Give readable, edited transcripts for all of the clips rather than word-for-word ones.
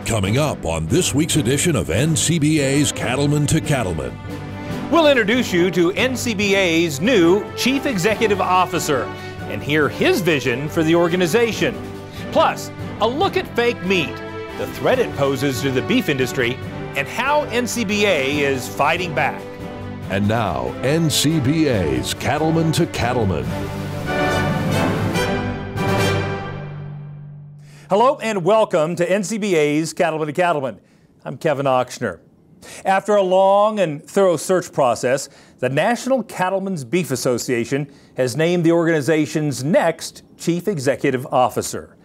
Coming up on this week's edition of NCBA's Cattlemen to Cattlemen. We'll introduce you to NCBA's new Chief Executive Officer and hear his vision for the organization. Plus, a look at fake meat, the threat it poses to the beef industry, and how NCBA is fighting back. And now, NCBA's Cattlemen to Cattlemen. Hello and welcome to NCBA's Cattlemen to Cattlemen. I'm Kevin Ochsner. After a long and thorough search process, the National Cattlemen's Beef Association has named the organization's next Chief Executive Officer.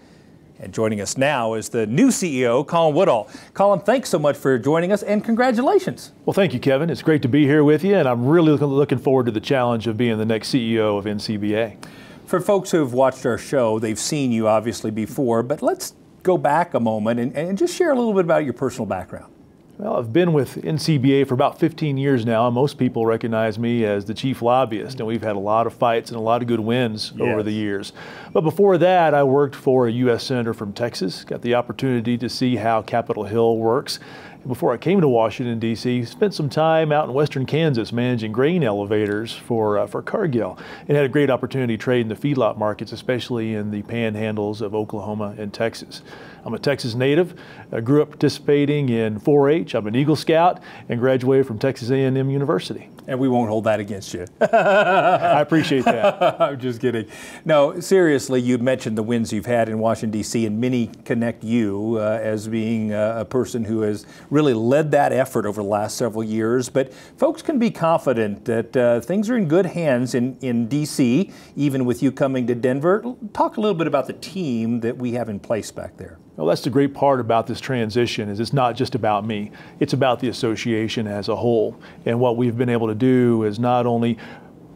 And joining us now is the new CEO, Colin Woodall. Colin, thanks so much for joining us and congratulations. Well, thank you, Kevin. It's great to be here with you, and I'm really looking forward to the challenge of being the next CEO of NCBA. For folks who have watched our show, they've seen you obviously before, but let's go back a moment and just share a little bit about your personal background. Well, I've been with NCBA for about 15 years now. Most people recognize me as the chief lobbyist, and we've had a lot of fights and a lot of good wins over the years. But before that, I worked for a U.S. Senator from Texas, got the opportunity to see how Capitol Hill works. Before I came to Washington, D.C., spent some time out in western Kansas managing grain elevators for Cargill, and had a great opportunity trading the feedlot markets, especially in the panhandles of Oklahoma and Texas. I'm a Texas native. I grew up participating in 4-H. I'm an Eagle Scout and graduated from Texas A&M University. And we won't hold that against you. I appreciate that. I'm just kidding. No, seriously, you mentioned the wins you've had in Washington, D.C., and many connect you as being a person who has really led that effort over the last several years. But folks can be confident that things are in good hands in D.C., even with you coming to Denver. Talk a little bit about the team that we have in place back there. Well, that's the great part about this transition is it's not just about me. It's about the association as a whole. And what we've been able to do is not only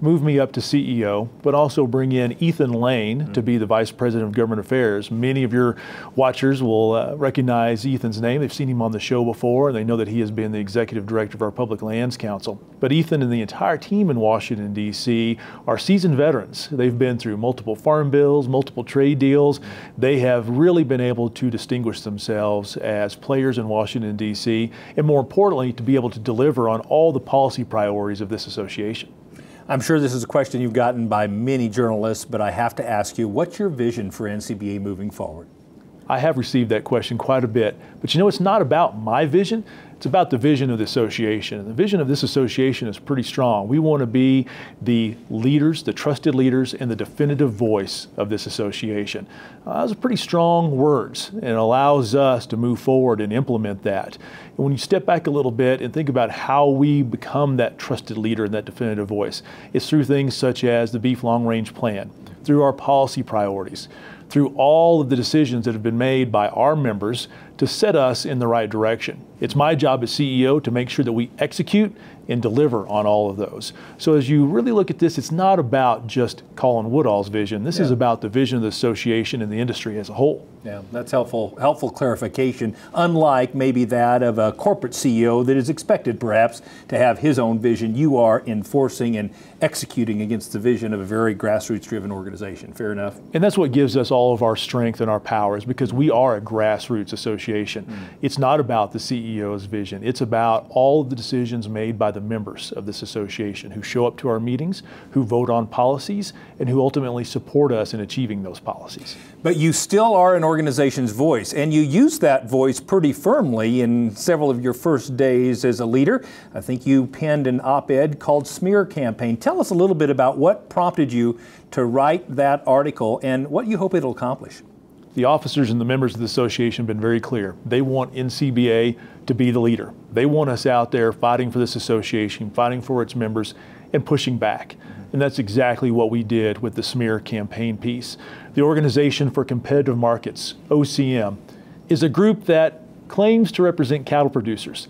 move me up to CEO, but also bring in Ethan Lane to be the Vice President of Government Affairs. Many of your watchers will recognize Ethan's name. They've seen him on the show before, and they know that he has been the Executive Director of our Public Lands Council. But Ethan and the entire team in Washington, D.C. are seasoned veterans. They've been through multiple farm bills, multiple trade deals. They have really been able to distinguish themselves as players in Washington, D.C., and more importantly, to be able to deliver on all the policy priorities of this association. I'm sure this is a question you've gotten by many journalists, but I have to ask you, what's your vision for NCBA moving forward? I have received that question quite a bit, but you know, it's not about my vision. It's about the vision of the association. And the vision of this association is pretty strong. We want to be the leaders, the trusted leaders, and the definitive voice of this association. Those are pretty strong words, and it allows us to move forward and implement that. And when you step back a little bit and think about how we become that trusted leader and that definitive voice, it's through things such as the Beef Long Range Plan, through our policy priorities, through all of the decisions that have been made by our members to set us in the right direction. It's my job as CEO to make sure that we execute and deliver on all of those. So as you really look at this, it's not about just Colin Woodall's vision. This is about the vision of the association and the industry as a whole. Yeah, that's helpful clarification, unlike maybe that of a corporate CEO that is expected perhaps to have his own vision. You are enforcing and executing against the vision of a very grassroots-driven organization. Fair enough? And that's what gives us all of our strength and our powers, because we are a grassroots association. It's not about the CEO's vision. It's about all of the decisions made by the members of this association who show up to our meetings, who vote on policies, and who ultimately support us in achieving those policies. But you still are an organization's voice, and you use that voice pretty firmly in several of your first days as a leader. I think you penned an op-ed called Smear Campaign. Tell us a little bit about what prompted you to write that article and what you hope it'll accomplish. The officers and the members of the association have been very clear. They want NCBA to be the leader. They want us out there fighting for this association, fighting for its members, and pushing back. And that's exactly what we did with the Smear Campaign piece. The Organization for Competitive Markets, OCM, is a group that claims to represent cattle producers.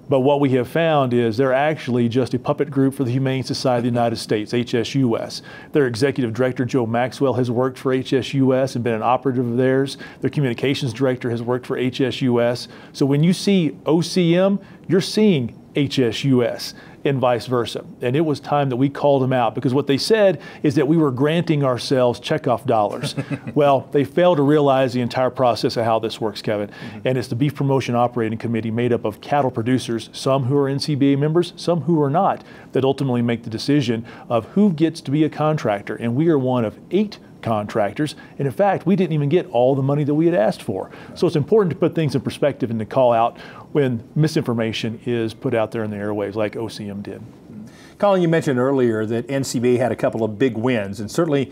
But what we have found is they're actually just a puppet group for the Humane Society of the United States, HSUS. Their executive director, Joe Maxwell, has worked for HSUS and been an operative of theirs. Their communications director has worked for HSUS. So when you see OCM, you're seeing HSUS. and vice versa. And it was time that we called them out, because what they said is that we were granting ourselves checkoff dollars. Well, they failed to realize the entire process of how this works, Kevin. And it's the Beef Promotion Operating Committee, made up of cattle producers, some who are NCBA members, some who are not, that ultimately make the decision of who gets to be a contractor. And we are one of 8 contractors, and in fact, we didn't even get all the money that we had asked for. So it's important to put things in perspective and to call out when misinformation is put out there in the airwaves, like OCM did. Colin, you mentioned earlier that NCBA had a couple of big wins, and certainly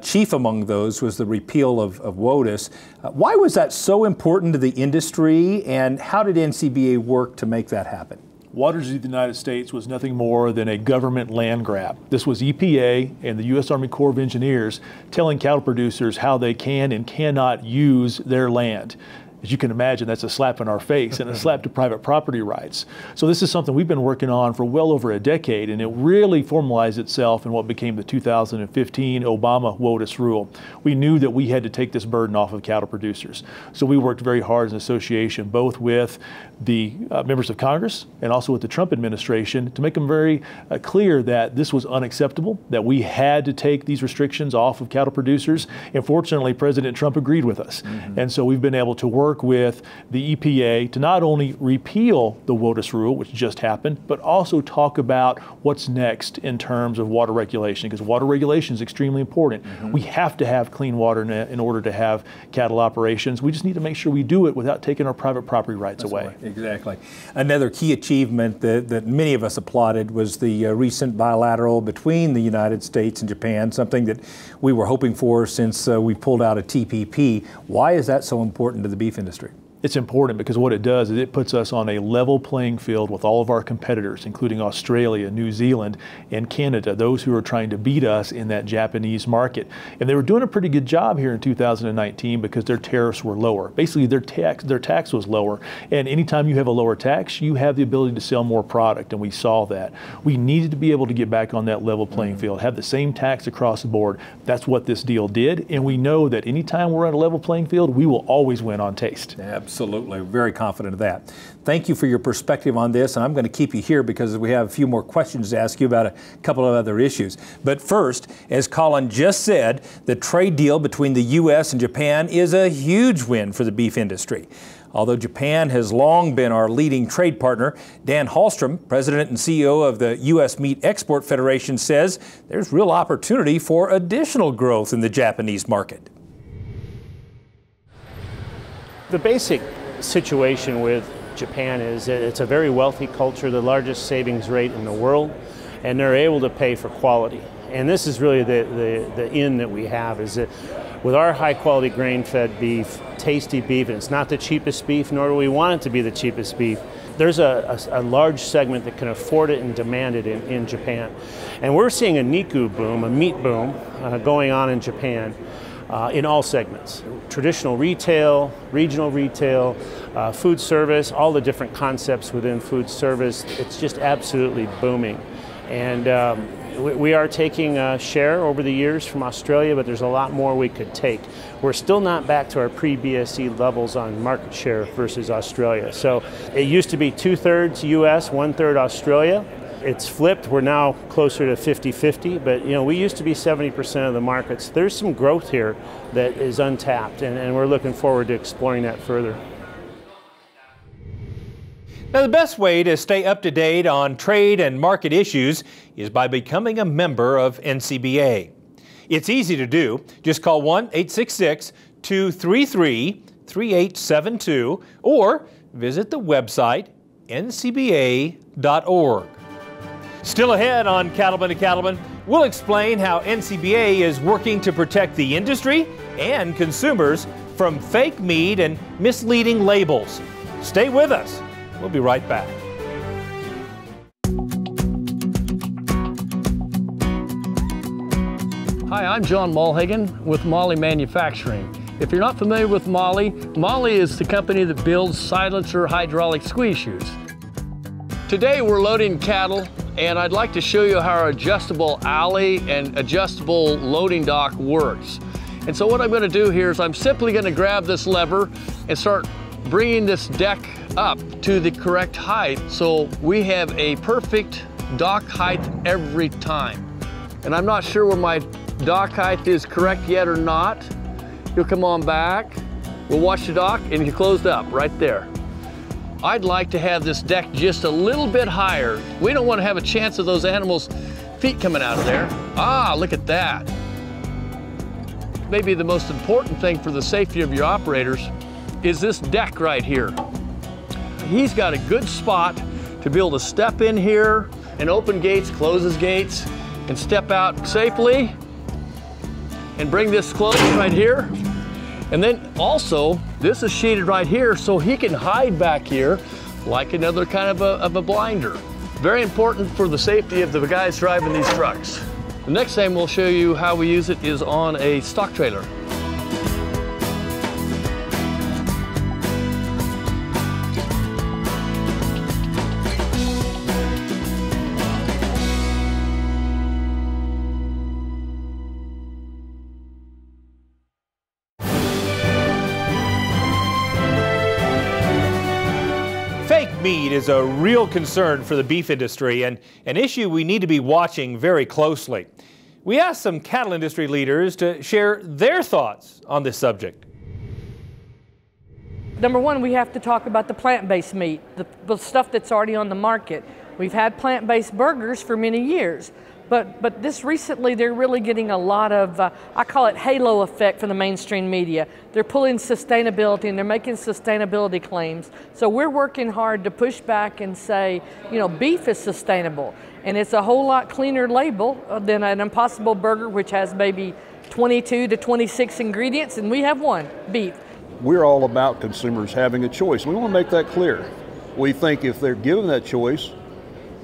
chief among those was the repeal of WOTUS. Why was that so important to the industry, and how did NCBA work to make that happen? Waters of the United States was nothing more than a government land grab. This was EPA and the U.S. Army Corps of Engineers telling cattle producers how they can and cannot use their land. As you can imagine, that's a slap in our face and a slap to private property rights. So this is something we've been working on for well over a decade, and it really formalized itself in what became the 2015 Obama WOTUS rule. We knew that we had to take this burden off of cattle producers. So we worked very hard as an association, both with the members of Congress and also with the Trump administration, to make them very clear that this was unacceptable, that we had to take these restrictions off of cattle producers. And fortunately, President Trump agreed with us. And so we've been able to work with the EPA to not only repeal the WOTUS rule, which just happened, but also talk about what's next in terms of water regulation, because water regulation is extremely important. We have to have clean water in order to have cattle operations. We just need to make sure we do it without taking our private property rights away. Exactly. Another key achievement that many of us applauded was the recent bilateral between the United States and Japan, something that we were hoping for since we pulled out of TPP. Why is that so important to the beef industry? It's important because what it does is it puts us on a level playing field with all of our competitors, including Australia, New Zealand, and Canada, those who are trying to beat us in that Japanese market. And they were doing a pretty good job here in 2019 because their tariffs were lower. Basically, their tax was lower. And anytime you have a lower tax, you have the ability to sell more product, and we saw that. We needed to be able to get back on that level playing field, have the same tax across the board. That's what this deal did. And we know that anytime we're on a level playing field, we will always win on taste. Absolutely. Very confident of that. Thank you for your perspective on this, and I'm going to keep you here because we have a few more questions to ask you about a couple of other issues. But first, as Colin just said, the trade deal between the U.S. and Japan is a huge win for the beef industry. Although Japan has long been our leading trade partner, Dan Hallstrom, President and CEO of the U.S. Meat Export Federation, says there's real opportunity for additional growth in the Japanese market. The basic situation with Japan is it's a very wealthy culture, the largest savings rate in the world, and they're able to pay for quality. And this is really the in that we have, is that with our high quality grain-fed beef, tasty beef, and it's not the cheapest beef, nor do we want it to be the cheapest beef, there's a large segment that can afford it and demand it in Japan. And we're seeing a Niku boom, a meat boom, going on in Japan. In all segments, traditional retail, regional retail, food service, all the different concepts within food service. It's just absolutely booming. And we are taking a share over the years from Australia, but there's a lot more we could take. We're still not back to our pre-BSE levels on market share versus Australia. So it used to be 2/3 US, 1/3 Australia. It's flipped. We're now closer to 50-50, but we used to be 70% of the markets. There's some growth here that is untapped, and we're looking forward to exploring that further. Now, the best way to stay up to date on trade and market issues is by becoming a member of NCBA. It's easy to do. Just call 1-866-233-3872 or visit the website ncba.org. Still ahead on Cattlemen to Cattlemen, we'll explain how NCBA is working to protect the industry and consumers from fake meat and misleading labels. Stay with us. We'll be right back. Hi, I'm John Mulhagen with Molly Manufacturing. If you're not familiar with Molly, Molly is the company that builds silencer hydraulic squeeze shoes. Today we're loading cattle, and I'd like to show you how our adjustable alley and adjustable loading dock works. And so what I'm going to do here is I'm simply going to grab this lever and start bringing this deck up to the correct height so we have a perfect dock height every time. And I'm not sure where my dock height is correct yet or not. You'll come on back, we'll watch the dock, and you closed up right there. I'd like to have this deck just a little bit higher. We don't want to have a chance of those animals' feet coming out of there. Ah, look at that. Maybe the most important thing for the safety of your operators is this deck right here. He's got a good spot to be able to step in here and open gates, close his gates, and step out safely and bring this closed right here. And then also, this is sheeted right here so he can hide back here like another kind of a blinder. Very important for the safety of the guys driving these trucks. The next time we'll show you how we use it is on a stock trailer. Fake meat is a real concern for the beef industry and an issue we need to be watching very closely. We asked some cattle industry leaders to share their thoughts on this subject. Number one, we have to talk about the plant-based meat, the stuff that's already on the market. We've had plant-based burgers for many years, but this recently they're really getting a lot of, I call it halo effect from the mainstream media. They're pulling sustainability and they're making sustainability claims. So we're working hard to push back and say, you know, beef is sustainable. And it's a whole lot cleaner label than an Impossible Burger, which has maybe 22 to 26 ingredients, and we have one, beef. We're all about consumers having a choice. We want to make that clear. We think if they're given that choice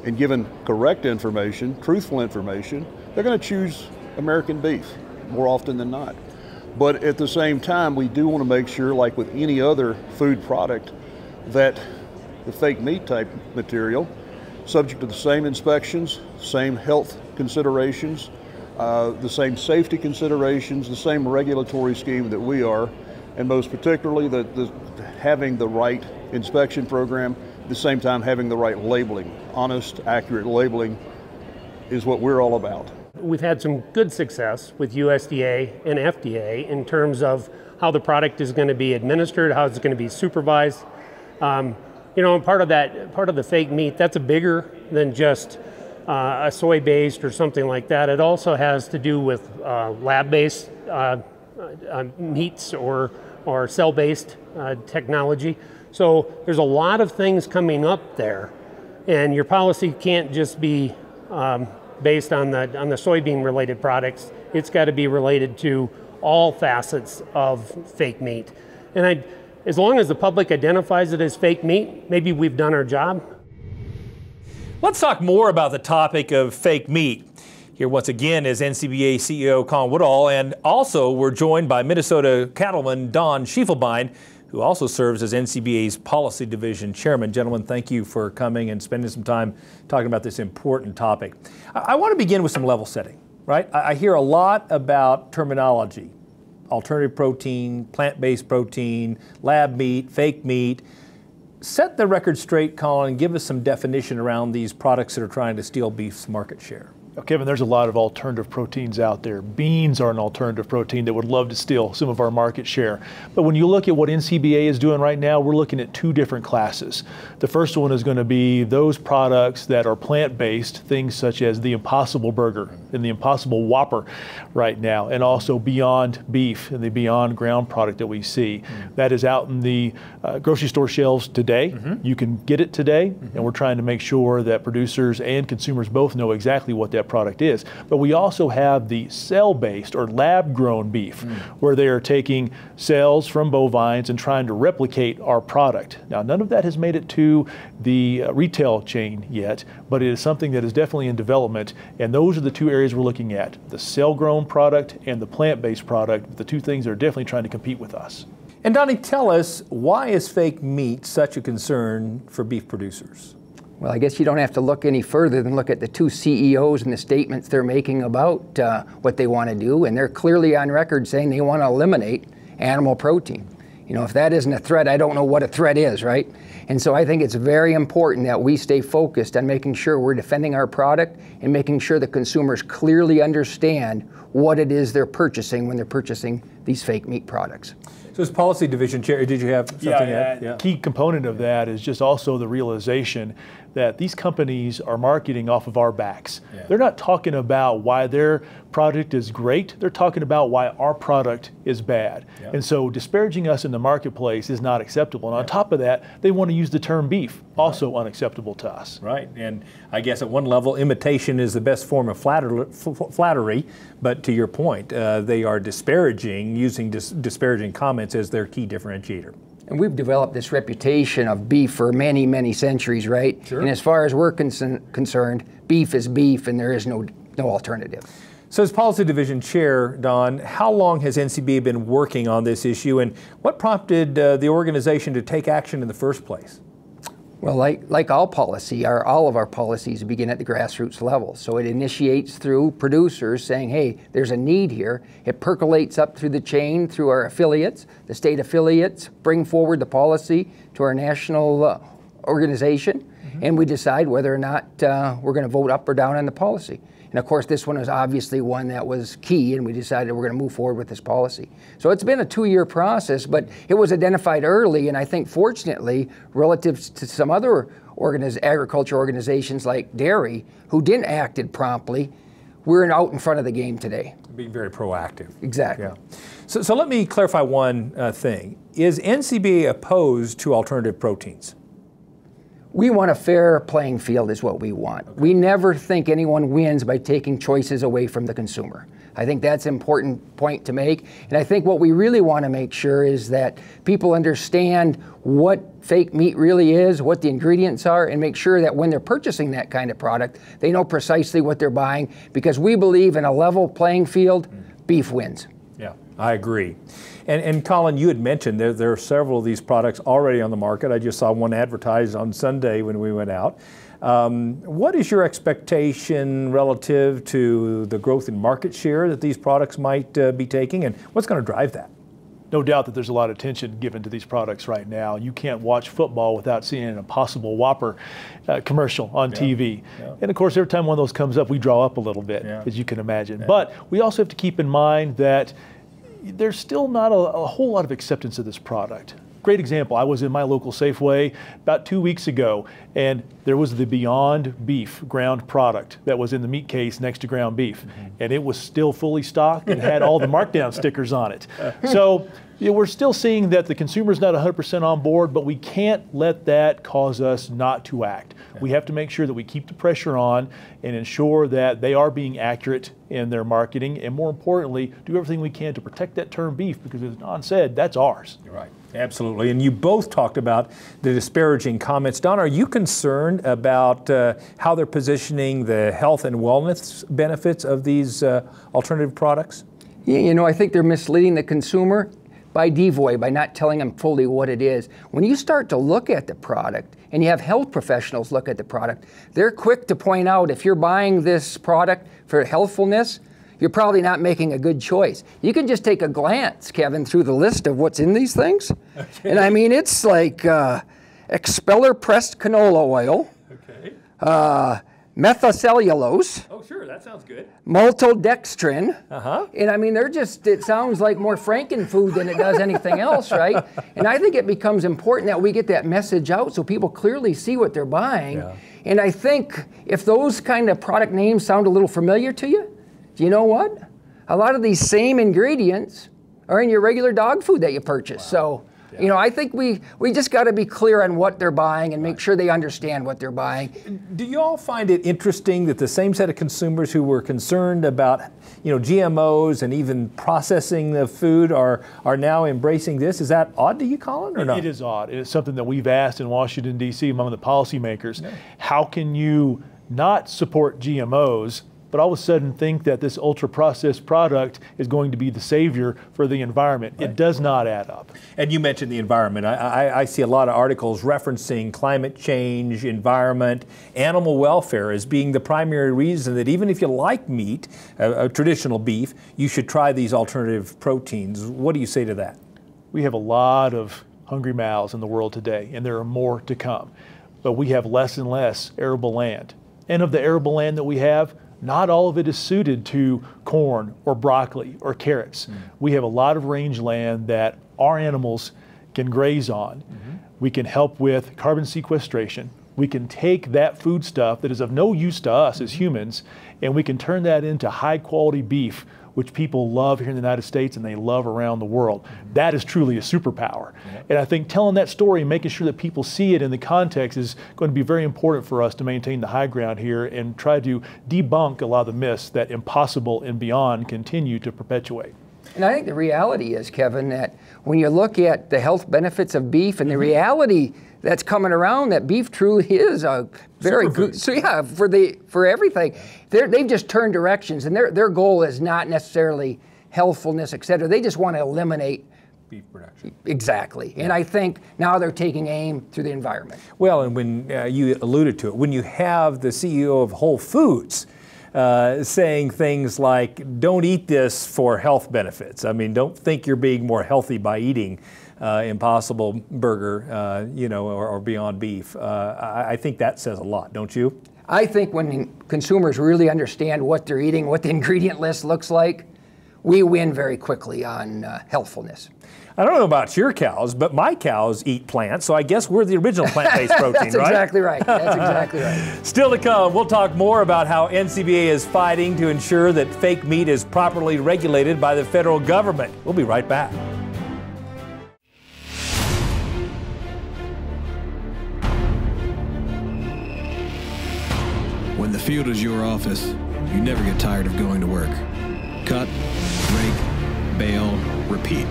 and given correct information, truthful information, they're going to choose American beef more often than not. But at the same time, we do want to make sure, like with any other food product, that the fake meat type material, subject to the same inspections, same health considerations, the same safety considerations, the same regulatory scheme that we are, and most particularly having the right inspection program, at the same time having the right labeling. Honest, accurate labeling is what we're all about. We've had some good success with USDA and FDA in terms of how the product is going to be administered, how it's going to be supervised. You know, part of the fake meat, that's bigger than just a soy-based or something like that. It also has to do with lab-based meats or cell-based technology. So there's a lot of things coming up there, and your policy can't just be based on the soybean-related products. It's got to be related to all facets of fake meat. And as long as the public identifies it as fake meat, maybe we've done our job. Let's talk more about the topic of fake meat. Here once again is NCBA CEO Colin Woodall, and also we're joined by Minnesota Cattleman Don Schiefelbein, who also serves as NCBA's Policy Division Chairman. Gentlemen, thank you for coming and spending some time talking about this important topic. I want to begin with some level setting, right? I hear a lot about terminology, alternative protein, plant-based protein, lab meat, fake meat. Set the record straight, Colin, and give us some definition around these products that are trying to steal beef's market share. Kevin, there's a lot of alternative proteins out there. Beans are an alternative protein that would love to steal some of our market share. But when you look at what NCBA is doing right now, we're looking at two different classes. The first one is going to be those products that are plant-based, things such as the Impossible Burger and the Impossible Whopper right now, and also Beyond Beef and the Beyond Ground product that we see. That is out in the grocery store shelves today. You can get it today, and we're trying to make sure that producers and consumers both know exactly what that product is. But we also have the cell-based or lab-grown beef, where they are taking cells from bovines and trying to replicate our product. Now, none of that has made it to the retail chain yet, but it is something that is definitely in development, and those are the two areas we're looking at, the cell-grown product and the plant-based product, the two things that are definitely trying to compete with us. And Donnie, tell us, why is fake meat such a concern for beef producers? Well, I guess you don't have to look any further than look at the two CEOs and the statements they're making about what they want to do, and they're clearly on record saying they want to eliminate animal protein. You know, if that isn't a threat, I don't know what a threat is, right? And so I think it's very important that we stay focused on making sure we're defending our product and making sure the consumers clearly understand what it is they're purchasing when they're purchasing these fake meat products. So as Policy Division Chair, did you have something to add? Yeah. Key component of that is just also the realization that these companies are marketing off of our backs. Yeah. They're not talking about why their product is great, they're talking about why our product is bad. Yeah. And so disparaging us in the marketplace is not acceptable. And on top of that, they want to use the term beef, also unacceptable to us. Right, and I guess at one level, imitation is the best form of flattery, but to your point, they are disparaging, using disparaging comments as their key differentiator. And we've developed this reputation of beef for many, many centuries, right? Sure. And as far as we're concerned, beef is beef and there is no alternative. So as Policy Division Chair, Don, how long has NCBA been working on this issue and what prompted the organization to take action in the first place? Well, like all policy, all of our policies begin at the grassroots level. So it initiates through producers saying, hey, there's a need here. It percolates up through the chain, through our affiliates. The state affiliates bring forward the policy to our national organization, and we decide whether or not we're going to vote up or down on the policy. And of course, this one was obviously one that was key, and we decided we're going to move forward with this policy. So it's been a 2-year process, but it was identified early, and I think fortunately, relative to some other agriculture organizations like dairy, who didn't act promptly, we're out in front of the game today. Being very proactive. Exactly. Yeah. So let me clarify one thing. Is NCBA opposed to alternative proteins? We want a fair playing field is what we want. Okay. We never think anyone wins by taking choices away from the consumer. I think that's an important point to make. And I think what we really want to make sure is that people understand what fake meat really is, what the ingredients are, and make sure that when they're purchasing that kind of product, they know precisely what they're buying, because we believe in a level playing field, beef wins. Yeah, I agree. And Colin, you had mentioned there are several of these products already on the market. I just saw one advertised on Sunday when we went out. What is your expectation relative to the growth in market share that these products might be taking, and what's going to drive that? No doubt that there's a lot of attention given to these products right now. You can't watch football without seeing an Impossible Whopper commercial on TV. Yeah. And of course, every time one of those comes up, we draw up a little bit, as you can imagine. Yeah. But we also have to keep in mind that there's still not a whole lot of acceptance of this product. Great example, I was in my local Safeway about 2 weeks ago, and there was the Beyond Beef ground product that was in the meat case next to ground beef. And it was still fully stocked and had all the markdown stickers on it. So we're still seeing that the consumer's not 100% on board, but we can't let that cause us not to act. We have to make sure that we keep the pressure on and ensure that they are being accurate in their marketing, and more importantly, do everything we can to protect that term beef, because as Don said, that's ours. You're right. Absolutely. And you both talked about the disparaging comments. Don, are you concerned about how they're positioning the health and wellness benefits of these alternative products? Yeah, you know, I think they're misleading the consumer by devoid, by not telling them fully what it is. When you start to look at the product and you have health professionals look at the product, they're quick to point out if you're buying this product for healthfulness, you're probably not making a good choice. You can just take a glance, Kevin, through the list of what's in these things. Okay. And I mean, it's like expeller pressed canola oil, methacellulose. Oh, sure, that sounds good. Maltodextrin. And I mean, it sounds like more Frankenfood than it does anything else, right? And I think it becomes important that we get that message out so people clearly see what they're buying. Yeah. And I think if those kind of product names sound a little familiar to you, do you know what? A lot of these same ingredients are in your regular dog food that you purchase. Wow. So, you know, I think we just got to be clear on what they're buying and make sure they understand what they're buying. Do you all find it interesting that the same set of consumers who were concerned about, you know, GMOs and even processing the food are now embracing this? Is that odd to you, Colin, or not? It is odd. It is something that we've asked in Washington, D.C. among the policymakers. Yeah. How can you not support GMOs, but all of a sudden think that this ultra-processed product is going to be the savior for the environment? Right. It does not add up. And you mentioned the environment. I see a lot of articles referencing climate change, environment, animal welfare as being the primary reason that even if you like meat, traditional beef, you should try these alternative proteins. What do you say to that? We have a lot of hungry mouths in the world today, and there are more to come. But we have less and less arable land. And of the arable land that we have, not all of it is suited to corn or broccoli or carrots. We have a lot of range land that our animals can graze on. We can help with carbon sequestration. We can take that food stuff that is of no use to us as humans, and we can turn that into high quality beef, which people love here in the United States and they love around the world. That is truly a superpower. And I think telling that story and making sure that people see it in the context is going to be very important for us to maintain the high ground here and try to debunk a lot of the myths that impossible and beyond continue to perpetuate. And I think the reality is, Kevin, that when you look at the health benefits of beef and the reality that's coming around, that beef truly is a very good. So yeah, for everything, they've just turned directions, and their goal is not necessarily healthfulness, et cetera. They just want to eliminate beef production. Exactly. And I think now they're taking aim through the environment. Well, and when you alluded to it, when you have the CEO of Whole Foods saying things like, don't eat this for health benefits. I mean, don't think you're being more healthy by eating Impossible Burger, or Beyond Beef. I think that says a lot, don't you? I think when consumers really understand what they're eating, what the ingredient list looks like, we win very quickly on healthfulness. I don't know about your cows, but my cows eat plants, so I guess we're the original plant-based protein, That's right? Exactly right. That's exactly right. Still to come, we'll talk more about how NCBA is fighting to ensure that fake meat is properly regulated by the federal government. We'll be right back. When the field is your office, you never get tired of going to work. Cut, rake, bale, repeat.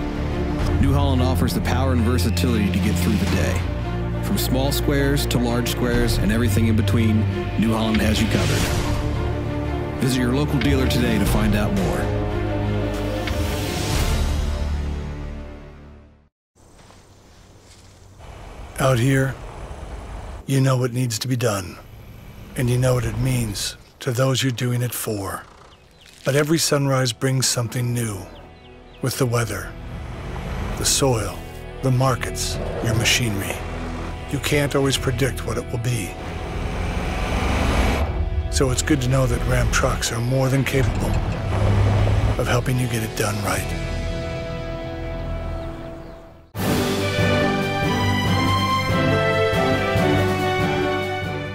New Holland offers the power and versatility to get through the day. From small squares to large squares and everything in between, New Holland has you covered. Visit your local dealer today to find out more. Out here, you know what needs to be done, and you know what it means to those you're doing it for. But every sunrise brings something new, with the weather, the soil, the markets, your machinery. You can't always predict what it will be. So it's good to know that Ram trucks are more than capable of helping you get it done right.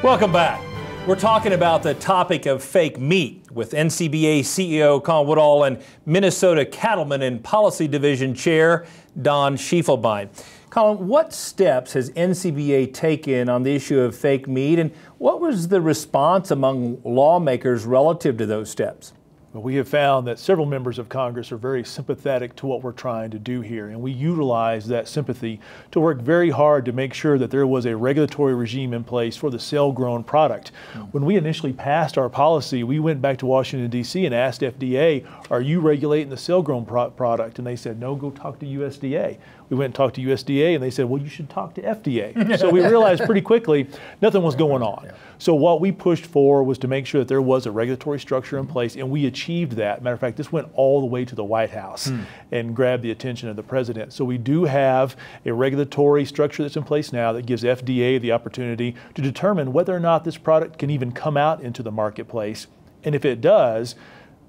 Welcome back. We're talking about the topic of fake meat with NCBA CEO Colin Woodall and Minnesota Cattlemen and Policy Division Chair Don Schiefelbein. Colin, what steps has NCBA taken on the issue of fake meat, and what was the response among lawmakers relative to those steps? Well, we have found that several members of Congress are very sympathetic to what we're trying to do here, and we utilize that sympathy to work very hard to make sure that there was a regulatory regime in place for the cell-grown product. When we initially passed our policy, we went back to Washington, D.C. and asked FDA, are you regulating the cell-grown product? And they said, no, go talk to USDA. We went and talked to USDA, and they said, well, you should talk to FDA. So we realized pretty quickly nothing was going on. So what we pushed for was to make sure that there was a regulatory structure in place, and we achieved that. Matter of fact, this went all the way to the White House and grabbed the attention of the president. So we do have a regulatory structure that's in place now that gives FDA the opportunity to determine whether or not this product can even come out into the marketplace. And if it does,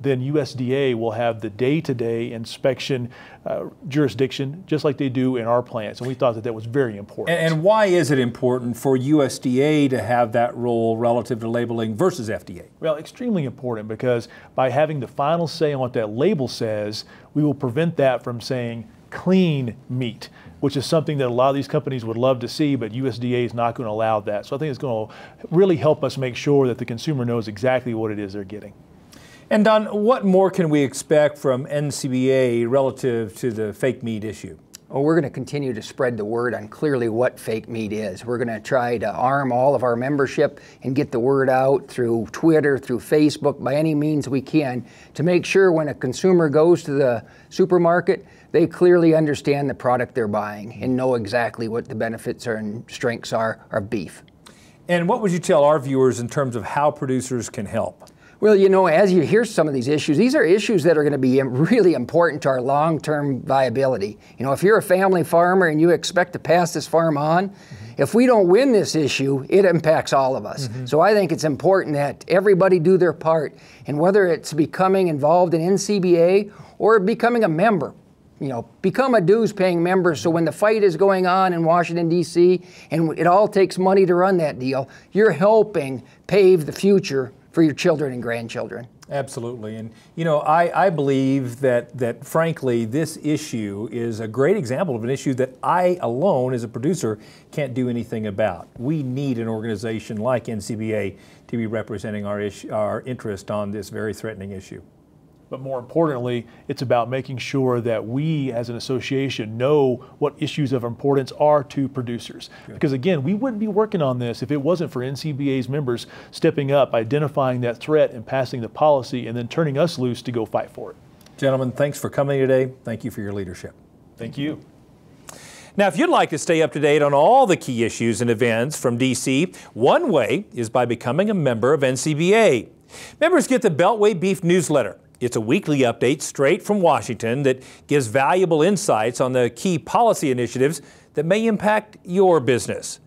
then USDA will have the day-to-day inspection jurisdiction, just like they do in our plants. And we thought that that was very important. And why is it important for USDA to have that role relative to labeling versus FDA? Well, extremely important, because by having the final say on what that label says, we will prevent that from saying clean meat, which is something that a lot of these companies would love to see, but USDA is not going to allow that. So I think it's going to really help us make sure that the consumer knows exactly what it is they're getting. And Don, what more can we expect from NCBA relative to the fake meat issue? Well, we're going to continue to spread the word on clearly what fake meat is. We're going to try to arm all of our membership and get the word out through Twitter, through Facebook, by any means we can, to make sure when a consumer goes to the supermarket, they clearly understand the product they're buying and know exactly what the benefits and strengths are of beef. And what would you tell our viewers in terms of how producers can help? Well, you know, as you hear some of these issues, these are issues that are going to be really important to our long-term viability. You know, if you're a family farmer and you expect to pass this farm on, if we don't win this issue, it impacts all of us. So I think it's important that everybody do their part, and whether it's becoming involved in NCBA or becoming a member, you know, become a dues-paying member, so when the fight is going on in Washington, D.C., and it all takes money to run that deal, you're helping pave the future for your children and grandchildren. Absolutely. And, you know, I believe that frankly, this issue is a great example of an issue that I alone, as a producer, can't do anything about. We need an organization like NCBA to be representing our interest on this very threatening issue. But more importantly, it's about making sure that we as an association know what issues of importance are to producers. Good. Because again, we wouldn't be working on this if it wasn't for NCBA's members stepping up, identifying that threat and passing the policy, and then turning us loose to go fight for it. Gentlemen, thanks for coming today. Thank you for your leadership. Thank you. Now, if you'd like to stay up to date on all the key issues and events from DC, one way is by becoming a member of NCBA. Members get the Beltway Beef newsletter. It's a weekly update straight from Washington that gives valuable insights on the key policy initiatives that may impact your business.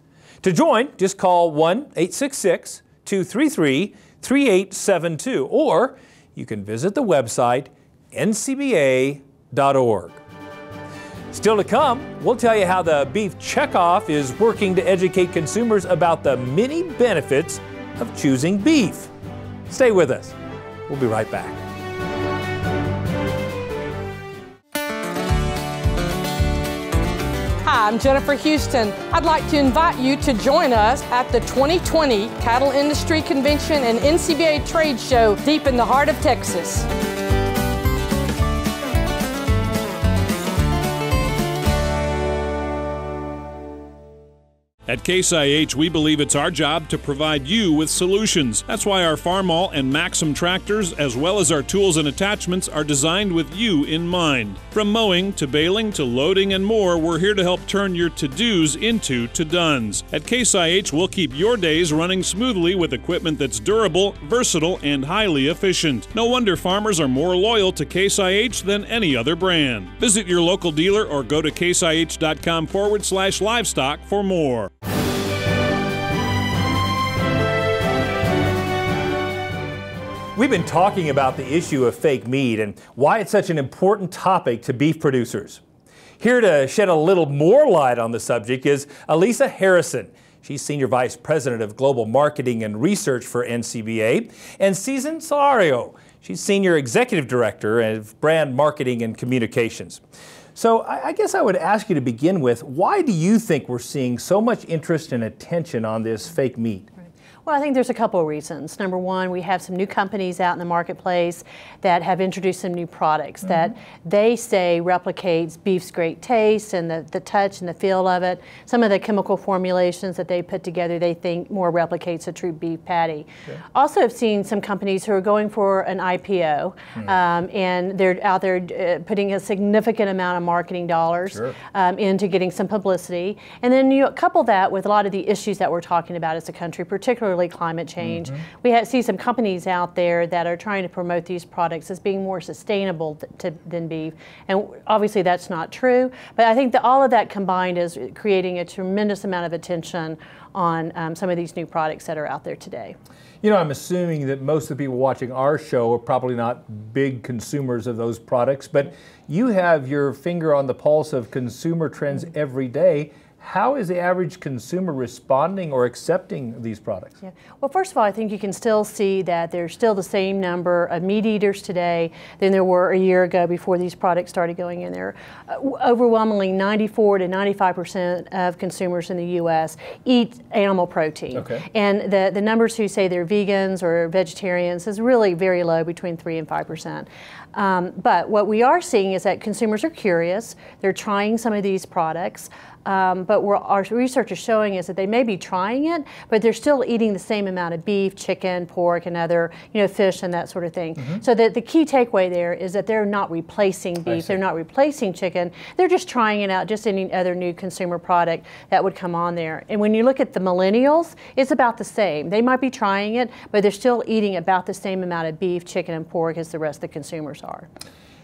To join, just call 1-866-233-3872, or you can visit the website ncba.org. Still to come, we'll tell you how the beef checkoff is working to educate consumers about the many benefits of choosing beef. Stay with us. We'll be right back. Hi, I'm Jennifer Houston. I'd like to invite you to join us at the 2020 Cattle Industry Convention and NCBA Trade Show deep in the heart of Texas. At Case IH, we believe it's our job to provide you with solutions. That's why our Farmall and Maxim tractors, as well as our tools and attachments, are designed with you in mind. From mowing to baling to loading and more, we're here to help turn your to-dos into to-dones. At Case IH, we'll keep your days running smoothly with equipment that's durable, versatile, and highly efficient. No wonder farmers are more loyal to Case IH than any other brand. Visit your local dealer or go to caseih.com/livestock for more. We've been talking about the issue of fake meat and why it's such an important topic to beef producers. Here to shed a little more light on the subject is Elisa Harrison. She's Senior Vice President of Global Marketing and Research for NCBA, and Susan Salario. She's Senior Executive Director of Brand Marketing and Communications. So I guess I would ask you to begin with, why do you think we're seeing so much interest and attention on this fake meat? Well, I think there's a couple of reasons. Number one, we have some new companies out in the marketplace that have introduced some new products that they say replicates beef's great taste and the touch and the feel of it. Some of the chemical formulations that they put together, they think more replicates a true beef patty. Okay. Also, I've seen some companies who are going for an IPO, and they're out there putting a significant amount of marketing dollars into getting some publicity. And then you couple that with a lot of the issues that we're talking about as a country, particularly climate change. We see some companies out there that are trying to promote these products as being more sustainable than beef, and obviously that's not true, but I think that all of that combined is creating a tremendous amount of attention on some of these new products that are out there today. You know, I'm assuming that most of the people watching our show are probably not big consumers of those products, but you have your finger on the pulse of consumer trends every day. How is the average consumer responding or accepting these products? Yeah. Well, first of all, I think you can still see that there's still the same number of meat eaters today than there were a year ago before these products started going in there. Overwhelmingly, 94 to 95% of consumers in the U.S. eat animal protein. Okay. And the numbers who say they're vegans or vegetarians is really very low, between 3 and 5%. But what we are seeing is that consumers are curious. They're trying some of these products. but our research is showing is that they may be trying it, but they're still eating the same amount of beef, chicken, pork, and other, fish and that sort of thing. So the key takeaway there is that they're not replacing beef, they're not replacing chicken, they're just trying it out, just any other new consumer product that would come on there. And when you look at the millennials, it's about the same. They might be trying it, but they're still eating about the same amount of beef, chicken, and pork as the rest of the consumers are.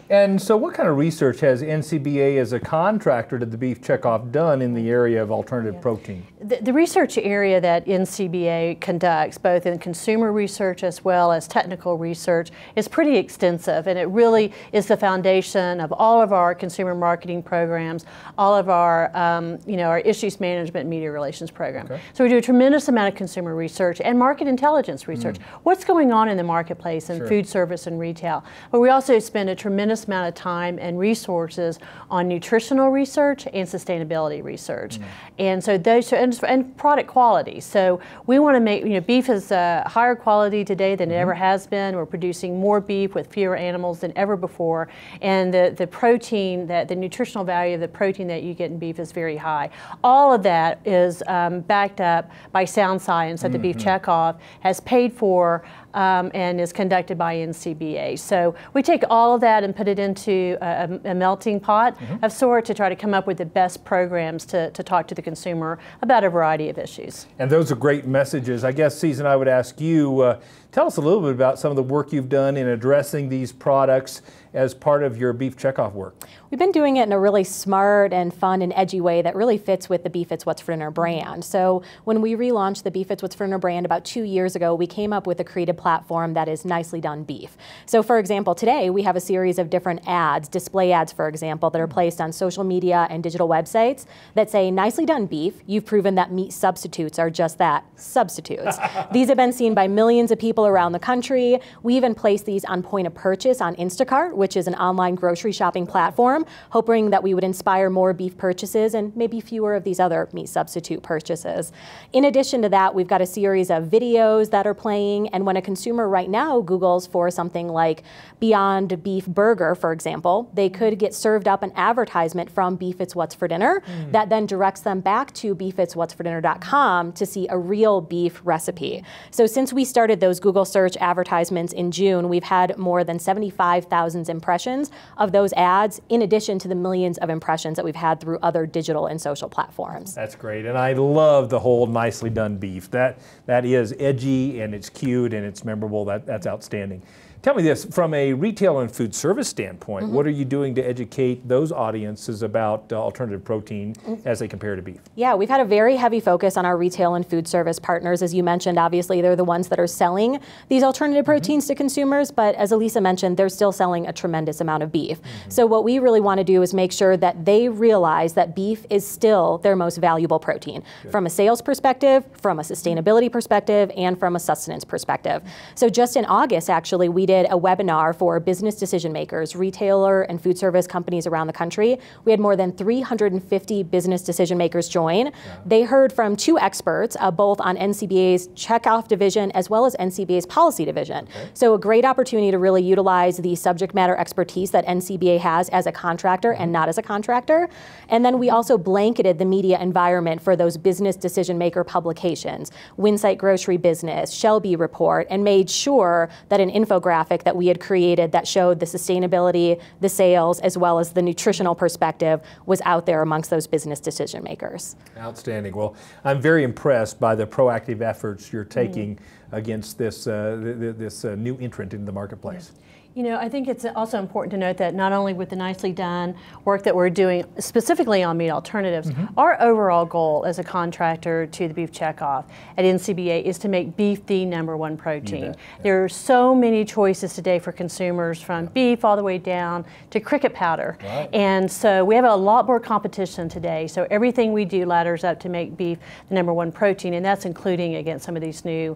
And so what kind of research has NCBA as a contractor to the Beef Checkoff done in the area of alternative protein? The research area that NCBA conducts, both in consumer research as well as technical research, is pretty extensive, and it really is the foundation of all of our consumer marketing programs, all of our, our issues management and media relations program. Okay. So we do a tremendous amount of consumer research and market intelligence research. What's going on in the marketplace in food service and retail? But we also spend a tremendous amount of time and resources on nutritional research and sustainability research, and so those and product quality. So we want to make beef is higher quality today than it ever has been. We're producing more beef with fewer animals than ever before, and the protein, the nutritional value of the protein that you get in beef is very high. All of that is backed up by sound science that the Beef Checkoff has paid for and is conducted by NCBA. So we take all of that and put it into a melting pot of sort to try to come up with the best programs to talk to the consumer about a variety of issues. And those are great messages. I guess, Susan, I would ask you, tell us a little bit about some of the work you've done in addressing these products as part of your Beef Checkoff work. We've been doing it in a really smart and fun and edgy way that really fits with the Beef It's What's for Dinner brand. So when we relaunched the Beef It's What's for Dinner brand about 2 years ago, we came up with a creative platform that is nicely done beef. So for example, today we have a series of different ads, display ads for example, that are placed on social media and digital websites that say, nicely done beef, you've proven that meat substitutes are just that, substitutes. These have been seen by millions of people around the country. We even placed these on point of purchase on Instacart, which is an online grocery shopping platform, hoping that we would inspire more beef purchases and maybe fewer of these other meat substitute purchases. In addition to that, we've got a series of videos that are playing, and when a consumer right now Googles for something like Beyond Beef Burger, for example, they could get served up an advertisement from Beef It's What's for Dinner that then directs them back to beefitswhatsfordinner.com to see a real beef recipe. So since we started those Google search advertisements in June, we've had more than 75,000 impressions of those ads, in addition to the millions of impressions that we've had through other digital and social platforms. That's great, and I love the whole nicely done beef. That is edgy, and it's cute, and it's memorable. That's outstanding. Tell me this, from a retail and food service standpoint, what are you doing to educate those audiences about alternative protein as they compare to beef? Yeah, we've had a very heavy focus on our retail and food service partners. As you mentioned, obviously they're the ones that are selling these alternative proteins to consumers, but as Elisa mentioned, they're still selling a tremendous amount of beef. So what we really want to do is make sure that they realize that beef is still their most valuable protein from a sales perspective, from a sustainability perspective, and from a sustenance perspective. So just in August, actually, we did a webinar for business decision makers, retailer and food service companies around the country. We had more than 350 business decision makers join. They heard from 2 experts, both on NCBA's Checkoff division as well as NCBA's policy division. So a great opportunity to really utilize the subject matter expertise that NCBA has as a contractor and not as a contractor. And then we also blanketed the media environment for those business decision maker publications, Winsight Grocery Business, Shelby Report, and made sure that an infographic that we had created that showed the sustainability, the sales, as well as the nutritional perspective was out there amongst those business decision makers. Outstanding. Well, I'm very impressed by the proactive efforts you're taking against this, this new entrant in the marketplace. You know, I think it's also important to note that not only with the nicely done work that we're doing specifically on meat alternatives, our overall goal as a contractor to the Beef Checkoff at NCBA is to make beef the #1 protein. There are so many choices today for consumers, from beef all the way down to cricket powder. And so we have a lot more competition today. So everything we do ladders up to make beef the #1 protein, and that's including against some of these new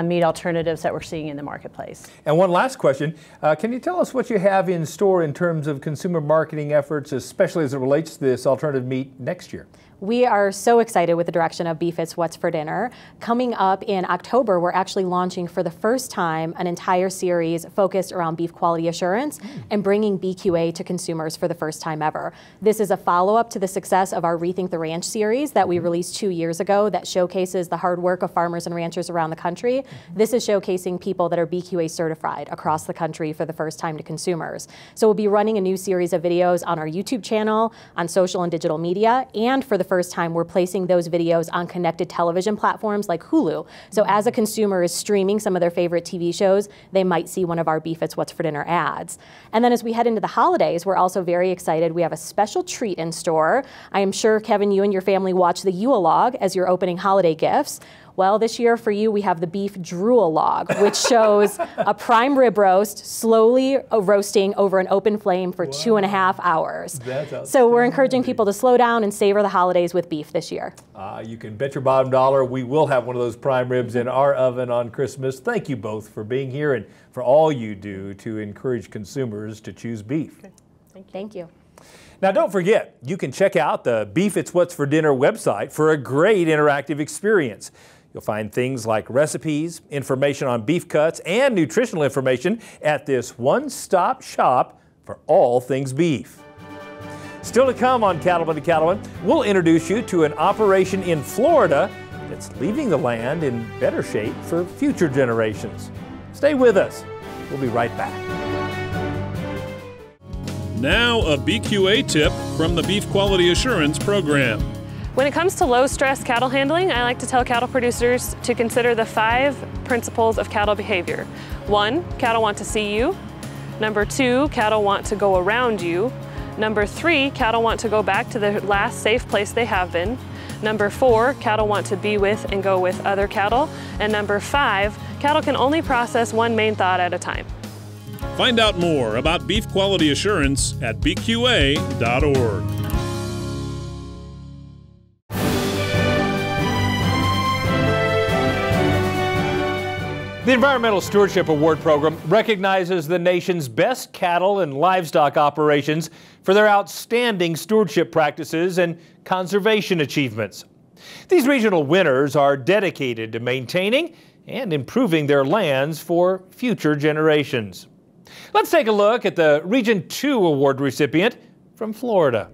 meat alternatives that we're seeing in the marketplace. And one last question. Can you tell us what you have in store in terms of consumer marketing efforts, especially as it relates to this alternative meat next year? We are so excited with the direction of Beef It's What's for Dinner. Coming up in October, we're actually launching for the first time an entire series focused around beef quality assurance and bringing BQA to consumers for the first time ever. This is a follow-up to the success of our Rethink the Ranch series that we released 2 years ago that showcases the hard work of farmers and ranchers around the country. This is showcasing people that are BQA certified across the country for the first time to consumers. So we'll be running a new series of videos on our YouTube channel, on social and digital media, and for the first time, we're placing those videos on connected television platforms like Hulu. So as a consumer is streaming some of their favorite TV shows, they might see one of our Beef It's What's for Dinner ads. And then as we head into the holidays, we're also very excited. We have a special treat in store. I am sure, Kevin, you and your family watch the Yule-log as you're opening holiday gifts. Well, this year for you, we have the beef drool-log, which shows a prime rib roast slowly roasting over an open flame for 2.5 hours. So we're encouraging people to slow down and savor the holidays with beef this year. You can bet your bottom dollar we will have one of those prime ribs in our oven on Christmas. Thank you both for being here and for all you do to encourage consumers to choose beef. Okay. Thank you. Now, don't forget, you can check out the Beef It's What's for Dinner website for a great interactive experience. You'll find things like recipes, information on beef cuts, and nutritional information at this one-stop shop for all things beef. Still to come on Cattlemen to Cattlemen, we'll introduce you to an operation in Florida that's leaving the land in better shape for future generations. Stay with us. We'll be right back. Now a BQA tip from the Beef Quality Assurance Program. When it comes to low-stress cattle handling, I like to tell cattle producers to consider the 5 principles of cattle behavior. 1, cattle want to see you. Number 2, cattle want to go around you. Number 3, cattle want to go back to the last safe place they have been. Number 4, cattle want to be with and go with other cattle. And number 5, cattle can only process one main thought at a time. Find out more about beef quality assurance at bqa.org. The Environmental Stewardship Award Program recognizes the nation's best cattle and livestock operations for their outstanding stewardship practices and conservation achievements. These regional winners are dedicated to maintaining and improving their lands for future generations. Let's take a look at the Region 2 award recipient from Florida.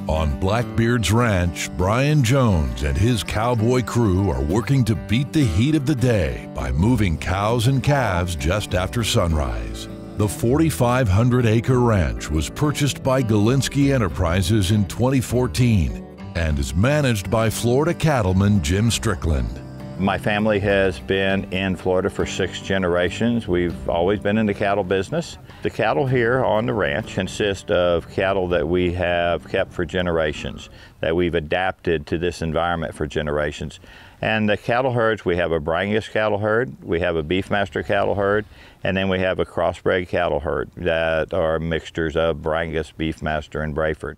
On Blackbeard's Ranch, Brian Jones and his cowboy crew are working to beat the heat of the day by moving cows and calves just after sunrise. The 4,500-acre ranch was purchased by Galinsky Enterprises in 2014 and is managed by Florida cattleman Jim Strickland. My family has been in Florida for 6 generations. We've always been in the cattle business. The cattle here on the ranch consist of cattle that we have kept for generations, that we've adapted to this environment for generations. And the cattle herds, we have a Brangus cattle herd, we have a Beefmaster cattle herd, and then we have a crossbred cattle herd that are mixtures of Brangus, Beefmaster, and Brayford.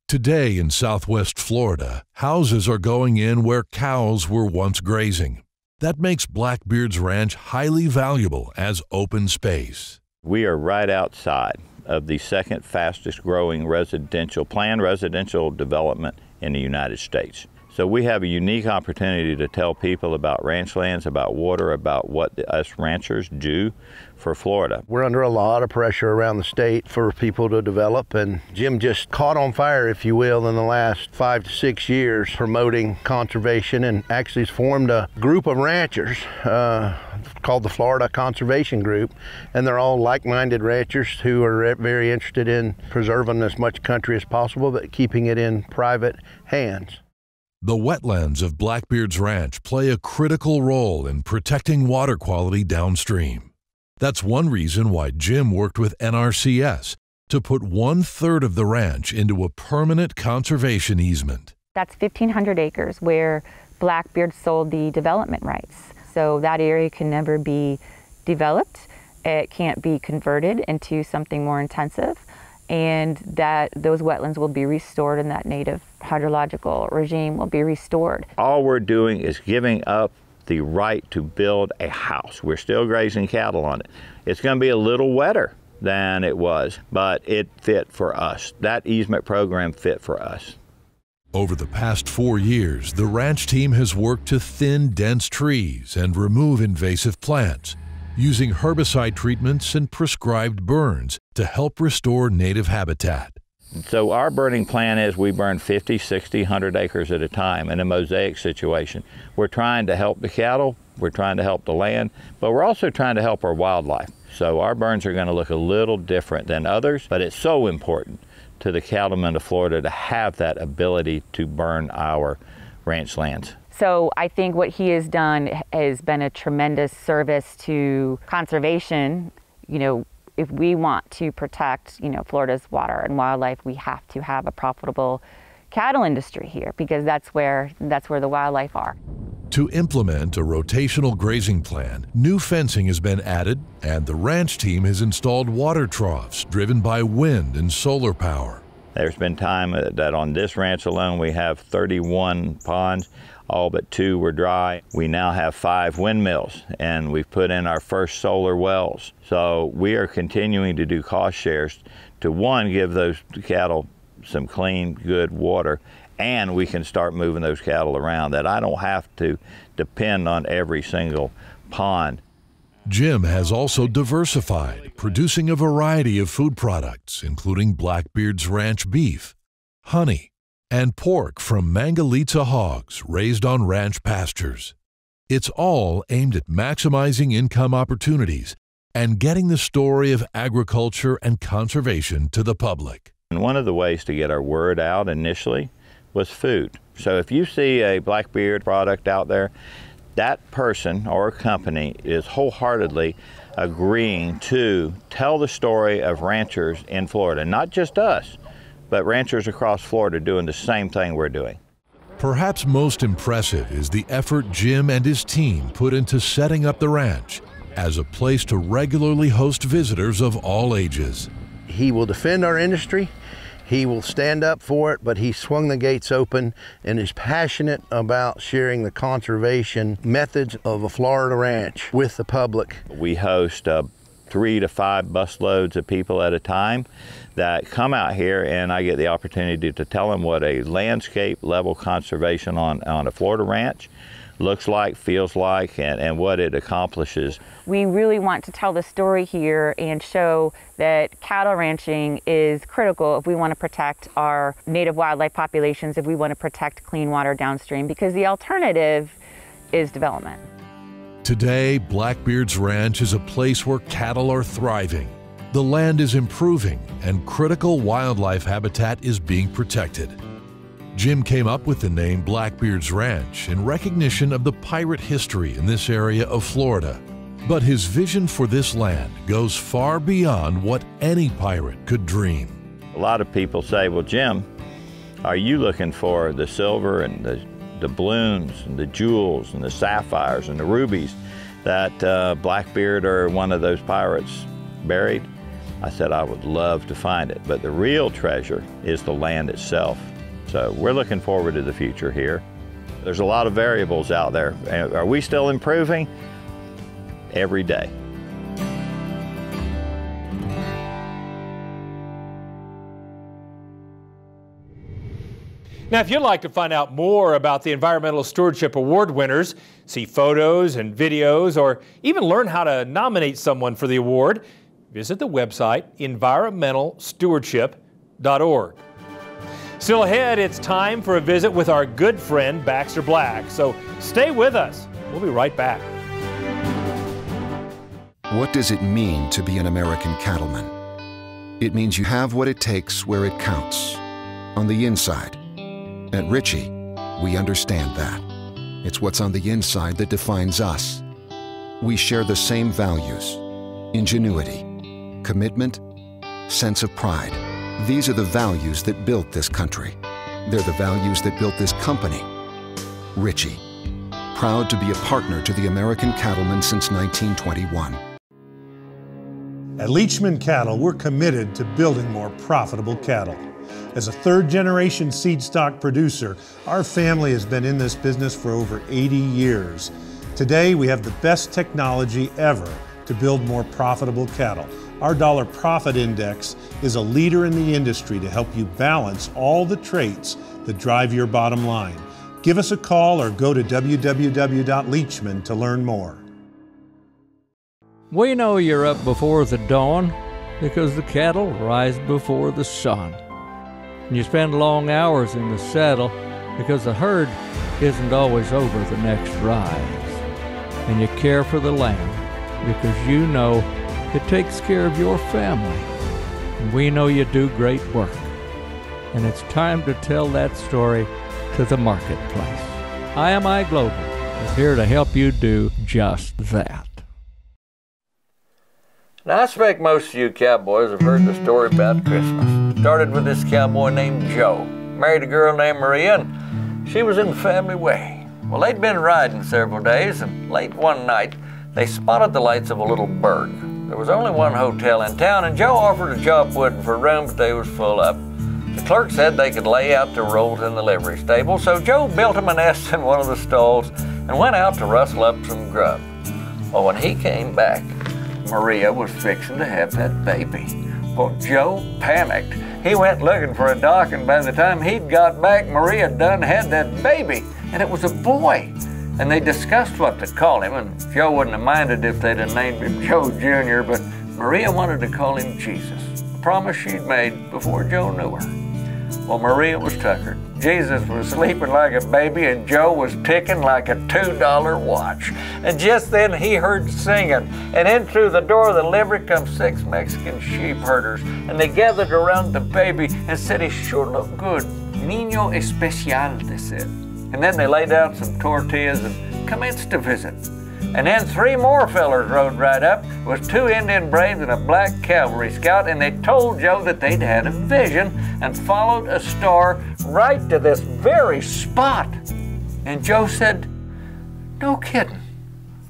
Today in southwest Florida, houses are going in where cows were once grazing. That makes Blackbeard's Ranch highly valuable as open space. We are right outside of the second fastest growing planned residential development in the United States. So we have a unique opportunity to tell people about ranch lands, about water, about what us ranchers do for Florida. We're under a lot of pressure around the state for people to develop, and Jim just caught on fire, if you will, in the last 5 to 6 years promoting conservation, and actually has formed a group of ranchers called the Florida Conservation Group, and they're all like-minded ranchers who are very interested in preserving as much country as possible, but keeping it in private hands. The wetlands of Blackbeard's Ranch play a critical role in protecting water quality downstream. That's one reason why Jim worked with NRCS to put 1/3 of the ranch into a permanent conservation easement. That's 1,500 acres where Blackbeard sold the development rights. So that area can never be developed. It can't be converted into something more intensive, and that those wetlands will be restored and that native hydrological regime will be restored. All we're doing is giving up the right to build a house. We're still grazing cattle on it. It's going to be a little wetter than it was, but it fit for us. That easement program fit for us. Over the past 4 years, the ranch team has worked to thin dense trees and remove invasive plants, using herbicide treatments and prescribed burns to help restore native habitat. So our burning plan is we burn 50, 60, 100 acres at a time in a mosaic situation. We're trying to help the cattle, we're trying to help the land, but we're also trying to help our wildlife. So our burns are going to look a little different than others, but it's so important to the cattlemen of Florida to have that ability to burn our ranch lands. So I think what he has done has been a tremendous service to conservation. You know, if we want to protect, Florida's water and wildlife, we have to have a profitable cattle industry here, because that's where the wildlife are. To implement a rotational grazing plan, new fencing has been added, and the ranch team has installed water troughs driven by wind and solar power. There's been time that on this ranch alone we have 31 ponds, all but 2 were dry. We now have 5 windmills, and we've put in our first solar wells. So we are continuing to do cost shares to, one, give those cattle some clean, good water, and we can start moving those cattle around, that I don't have to depend on every single pond. Jim has also diversified, producing a variety of food products, including Blackbeard's ranch beef, honey, and pork from Mangalitsa hogs raised on ranch pastures. It's all aimed at maximizing income opportunities and getting the story of agriculture and conservation to the public. And one of the ways to get our word out initially was food. So if you see a Blackbeard product out there, that person or company is wholeheartedly agreeing to tell the story of ranchers in Florida, not just us, but ranchers across Florida doing the same thing we're doing. Perhaps most impressive is the effort Jim and his team put into setting up the ranch as a place to regularly host visitors of all ages. He will defend our industry. He will stand up for it, but he swung the gates open and is passionate about sharing the conservation methods of a Florida ranch with the public. We host 3 to 5 busloads of people at a time that come out here, and I get the opportunity to tell them what a landscape level conservation on a Florida ranch looks like, feels like, and what it accomplishes. We really want to tell the story here and show that cattle ranching is critical if we want to protect our native wildlife populations, if we want to protect clean water downstream, because the alternative is development. Today, Blackbeard's Ranch is a place where cattle are thriving, the land is improving, and critical wildlife habitat is being protected. Jim came up with the name Blackbeard's Ranch in recognition of the pirate history in this area of Florida. But his vision for this land goes far beyond what any pirate could dream. A lot of people say, well, Jim, are you looking for the silver and the doubloons and the jewels and the sapphires and the rubies that Blackbeard or one of those pirates buried? I said I would love to find it, but the real treasure is the land itself. So we're looking forward to the future here. There's a lot of variables out there. Are we still improving? Every day. Now, if you'd like to find out more about the Environmental Stewardship Award winners, see photos and videos, or even learn how to nominate someone for the award, visit the website environmentalstewardship.org. Still ahead, it's time for a visit with our good friend Baxter Black. So stay with us. We'll be right back. What does it mean to be an American cattleman? It means you have what it takes where it counts, on the inside. At Ritchie, we understand that. It's what's on the inside that defines us. We share the same values: ingenuity, commitment, sense of pride. These are the values that built this country. They're the values that built this company. Ritchie, proud to be a partner to the American cattlemen since 1921. At Leachman Cattle, we're committed to building more profitable cattle. As a third-generation seed stock producer, our family has been in this business for over 80 years. Today, we have the best technology ever to build more profitable cattle. Our dollar profit index is a leader in the industry to help you balance all the traits that drive your bottom line. Give us a call or go to www.leachman to learn more. We know you're up before the dawn because the cattle rise before the sun. And you spend long hours in the saddle because the herd isn't always over the next rise. And you care for the land because you know it takes care of your family. And we know you do great work. And it's time to tell that story to the marketplace. IMI Global is here to help you do just that. Now, I suspect most of you cowboys have heard the story about Christmas. It started with this cowboy named Joe. Married a girl named Maria, and she was in the family way. Well, they'd been riding several days, and late one night, they spotted the lights of a little burg. There was only one hotel in town, and Joe offered to chop wood for a room, but they was full up. The clerk said they could lay out the rolls in the livery stable, so Joe built him a nest in one of the stalls and went out to rustle up some grub. Well, when he came back, Maria was fixing to have that baby. Well, Joe panicked. He went looking for a doc, and by the time he'd got back, Maria done had that baby, and it was a boy. And they discussed what to call him, and Joe wouldn't have minded if they'd have named him Joe Jr., but Maria wanted to call him Jesus, a promise she'd made before Joe knew her. Well, Maria was tuckered. Jesus was sleeping like a baby, and Joe was ticking like a $2 watch. And just then he heard singing, and in through the door of the livery come 6 Mexican sheep herders, and they gathered around the baby and said, "He sure looked good. Niño especial," they said. And then they laid out some tortillas and commenced to visit. And then 3 more fellers rode right up. It was 2 Indian braves and a black cavalry scout, and they told Joe that they'd had a vision and followed a star right to this very spot. And Joe said, "No kidding."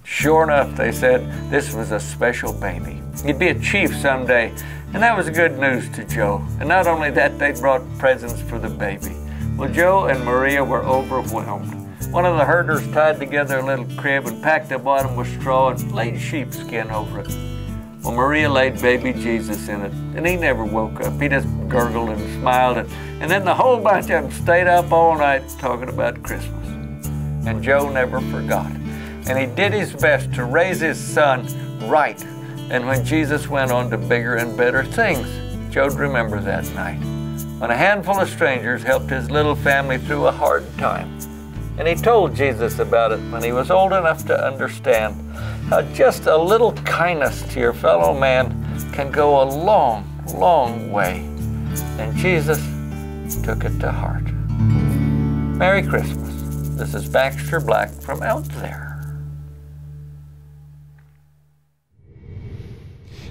Sure enough, they said, this was a special baby. He'd be a chief someday, and that was good news to Joe. And not only that, they brought presents for the baby. Well, Joe and Maria were overwhelmed. One of the herders tied together a little crib and packed the bottom with straw and laid sheepskin over it. Well, Maria laid baby Jesus in it, and he never woke up. He just gurgled and smiled, and then the whole bunch of them stayed up all night talking about Christmas. And Joe never forgot. And he did his best to raise his son right. And when Jesus went on to bigger and better things, Joe'd remember that night, when a handful of strangers helped his little family through a hard time. And he told Jesus about it when he was old enough to understand how just a little kindness to your fellow man can go a long, long way. And Jesus took it to heart. Merry Christmas. This is Baxter Black from Out There.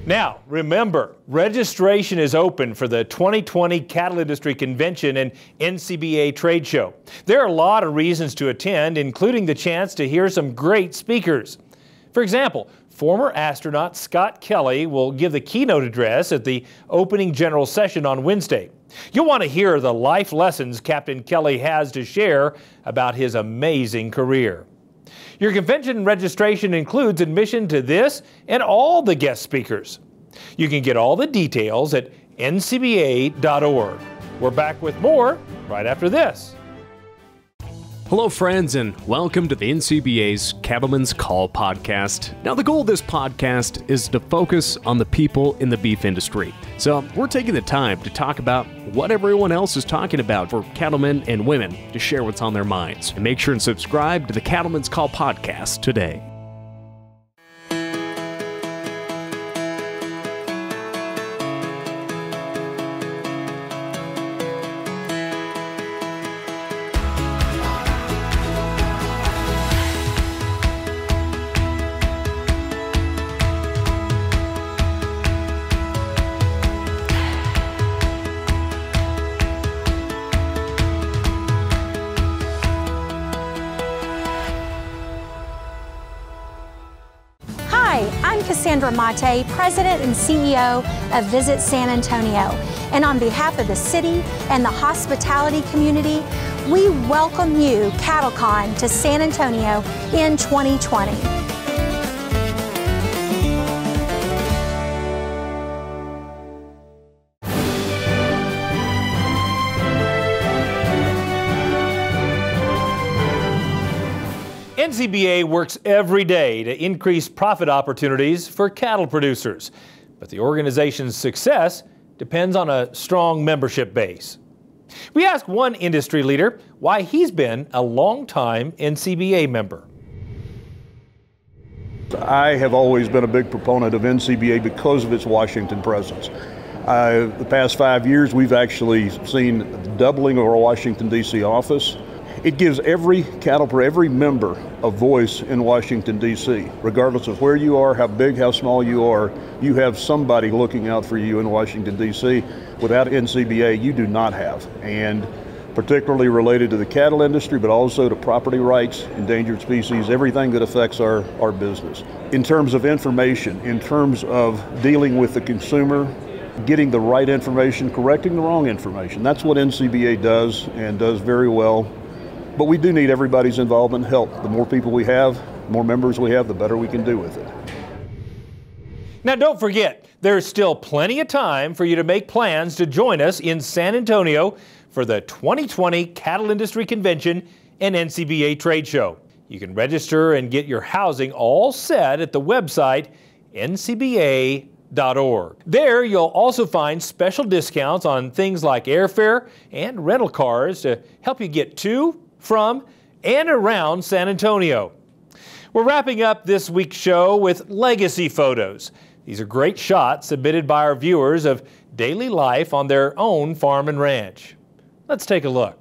Now, remember, registration is open for the 2020 Cattle Industry Convention and NCBA Trade Show. There are a lot of reasons to attend, including the chance to hear some great speakers. For example, former astronaut Scott Kelly will give the keynote address at the opening general session on Wednesday. You'll want to hear the life lessons Captain Kelly has to share about his amazing career. Your convention registration includes admission to this and all the guest speakers. You can get all the details at ncba.org. We're back with more right after this. Hello, friends, and welcome to the NCBA's Cattlemen's Call podcast. Now, the goal of this podcast is to focus on the people in the beef industry. So we're taking the time to talk about what everyone else is talking about for cattlemen and women to share what's on their minds. And make sure and subscribe to the Cattlemen's Call podcast today. Sandra Mate, President and CEO of Visit San Antonio. And on behalf of the city and the hospitality community, we welcome you, CattleCon, to San Antonio in 2020. NCBA works every day to increase profit opportunities for cattle producers, but the organization's success depends on a strong membership base. We asked one industry leader why he's been a long-time NCBA member. I have always been a big proponent of NCBA because of its Washington presence. The past 5 years, we've actually seen doubling of our Washington, D.C. office. It gives every every member a voice in Washington, D.C. Regardless of where you are, how big, how small you are, you have somebody looking out for you in Washington, D.C. Without NCBA, you do not have. And particularly related to the cattle industry, but also to property rights, endangered species, everything that affects our business. In terms of information, in terms of dealing with the consumer, getting the right information, correcting the wrong information. That's what NCBA does and does very well. But we do need everybody's involvement and help. The more people we have, the more members we have, the better we can do with it. Now don't forget, there's still plenty of time for you to make plans to join us in San Antonio for the 2020 Cattle Industry Convention and NCBA Trade Show. You can register and get your housing all set at the website ncba.org. There you'll also find special discounts on things like airfare and rental cars to help you get to, from, and around San Antonio. We're wrapping up this week's show with legacy photos. These are great shots submitted by our viewers of daily life on their own farm and ranch. Let's take a look.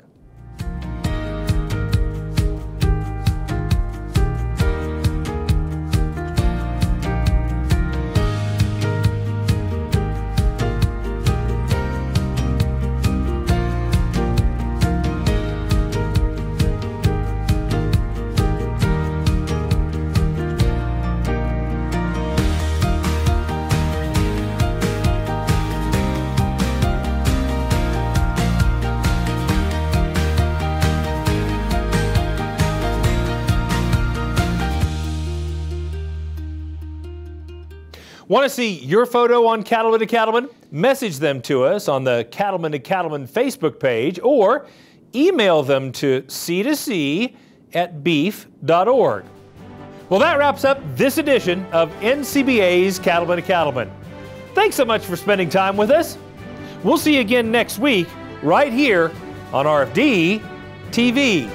Want to see your photo on Cattlemen to Cattlemen? Message them to us on the Cattlemen to Cattlemen Facebook page or email them to c2c@beef.org. Well, that wraps up this edition of NCBA's Cattlemen to Cattlemen. Thanks so much for spending time with us. We'll see you again next week right here on RFD TV.